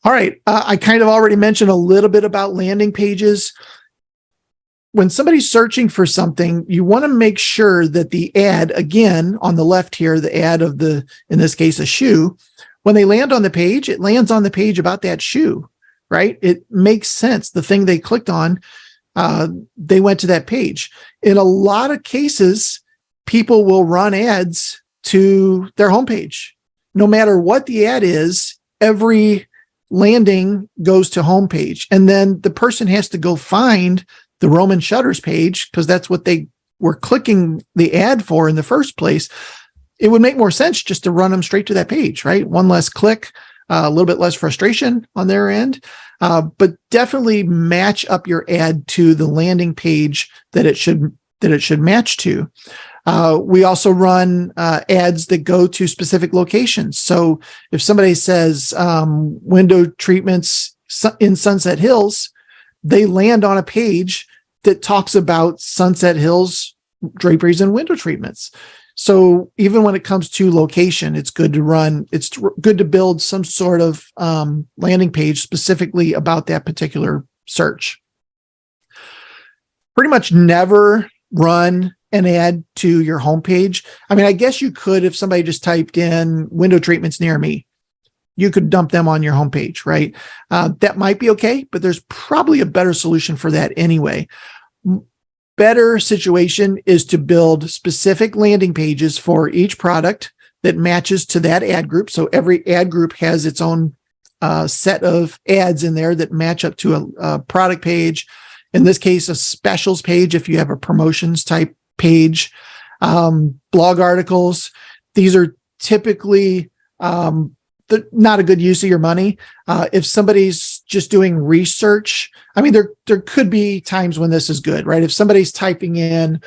All right. I kind of already mentioned a little bit about landing pages. When somebody's searching for something, you want to make sure that the ad, again, on the left here, the ad of in this case, a shoe, when they land on the page, it lands on the page about that shoe, right? It makes sense. The thing they clicked on, they went to that page. In a lot of cases, people will run ads to their homepage. No matter what the ad is, every landing goes to homepage. And then the person has to go find the Roman Shutters page because that's what they were clicking the ad for in the first place. It would make more sense just to run them straight to that page, right? One less click, a little bit less frustration on their end, but definitely match up your ad to the landing page that it should match to. We also run ads that go to specific locations. So if somebody says window treatments in Sunset Hills, they land on a page that talks about Sunset Hills draperies and window treatments. So even when it comes to location, it's good to build some sort of landing page specifically about that particular search. Pretty much never run an ad to your homepage. I mean, I guess you could if somebody just typed in window treatments near me. You could dump them on your homepage, right? That might be okay, but there's probably a better solution for that anyway. Better situation is to build specific landing pages for each product that matches to that ad group. So every ad group has its own set of ads in there that match up to a product page. In this case, a specials page if you have a promotions type page, blog articles. These are typically not a good use of your money. If somebody's just doing research, I mean, there could be times when this is good, right? If somebody's typing in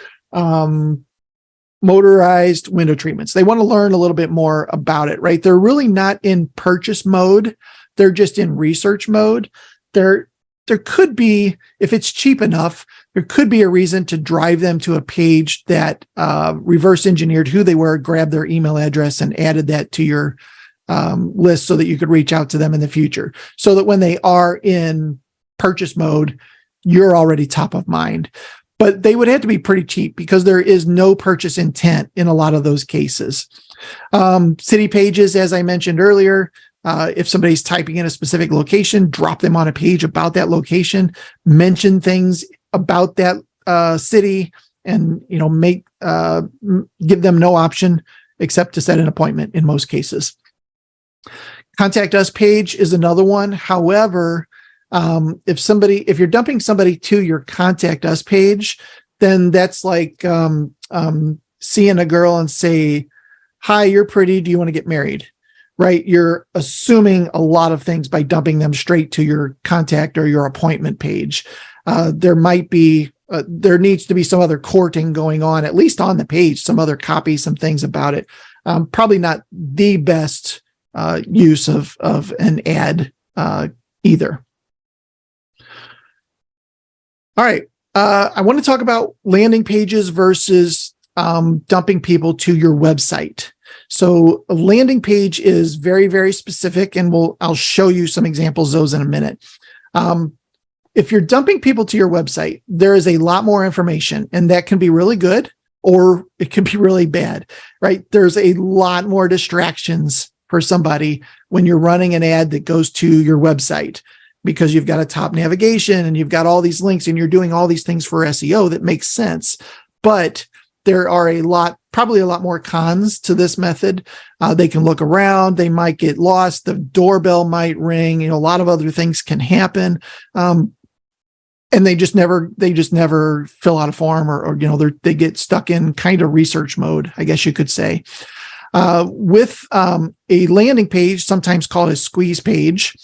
motorized window treatments, they want to learn a little bit more about it, right? They're really not in purchase mode. They're just in research mode. There could be, if it's cheap enough, there could be a reason to drive them to a page that reverse engineered who they were, grabbed their email address and added that to your list so that you could reach out to them in the future. So that when they are in purchase mode, you're already top of mind. But they would have to be pretty cheap because there is no purchase intent in a lot of those cases. City pages, as I mentioned earlier, if somebody's typing in a specific location, drop them on a page about that location, mention things about that city, and give them no option except to set an appointment in most cases. Contact us page is another one. However, if you're dumping somebody to your contact us page, then that's like seeing a girl and say, "Hi, you're pretty. Do you want to get married?" Right? You're assuming a lot of things by dumping them straight to your contact or your appointment page. There needs to be some other courting going on, at least on the page, some other copy, some things about it. Probably not the best use of an ad either. All right. I want to talk about landing pages versus dumping people to your website. So a landing page is very, very specific, and I'll show you some examples of those in a minute. If you're dumping people to your website, there is a lot more information, and that can be really good or it can be really bad, right? There's a lot more distractions for somebody when you're running an ad that goes to your website, because you've got a top navigation and you've got all these links and you're doing all these things for SEO that makes sense. But there are probably a lot more cons to this method. They can look around, they might get lost, the doorbell might ring, a lot of other things can happen. And they just never fill out a form or they get stuck in kind of research mode, I guess you could say. With a landing page, sometimes called a squeeze page,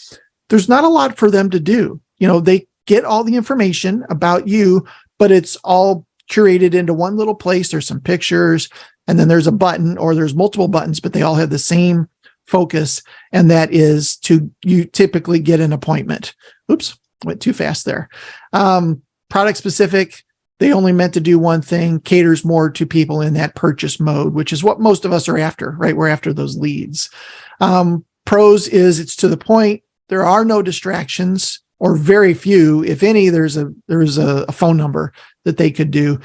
there's not a lot for them to do. They get all the information about you, but it's all curated into one little place. There's some pictures, and then there's a button, or there's multiple buttons, but they all have the same focus, and that is you typically get an appointment. Oops, went too fast there. Product specific, they only meant to do one thing, caters more to people in that purchase mode, which is what most of us are after, right? We're after those leads. Pros is it's to the point. There are no distractions, or very few, if any. There's a phone number that they could do.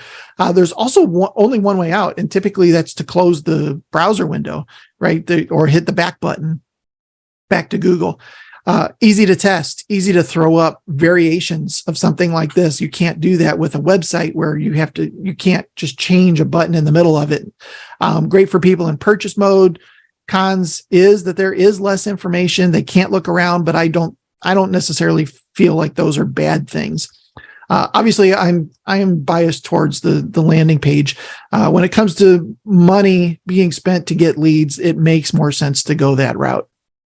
There's also only one way out, and typically that's to close the browser window, right? Or hit the back button, back to Google. Easy to test, easy to throw up variations of something like this. You can't do that with a website where you can't just change a button in the middle of it. Great for people in purchase mode. Cons is that there is less information. They can't look around, but I don't necessarily feel like those are bad things. Obviously, I am biased towards the landing page. When it comes to money being spent to get leads, it makes more sense to go that route.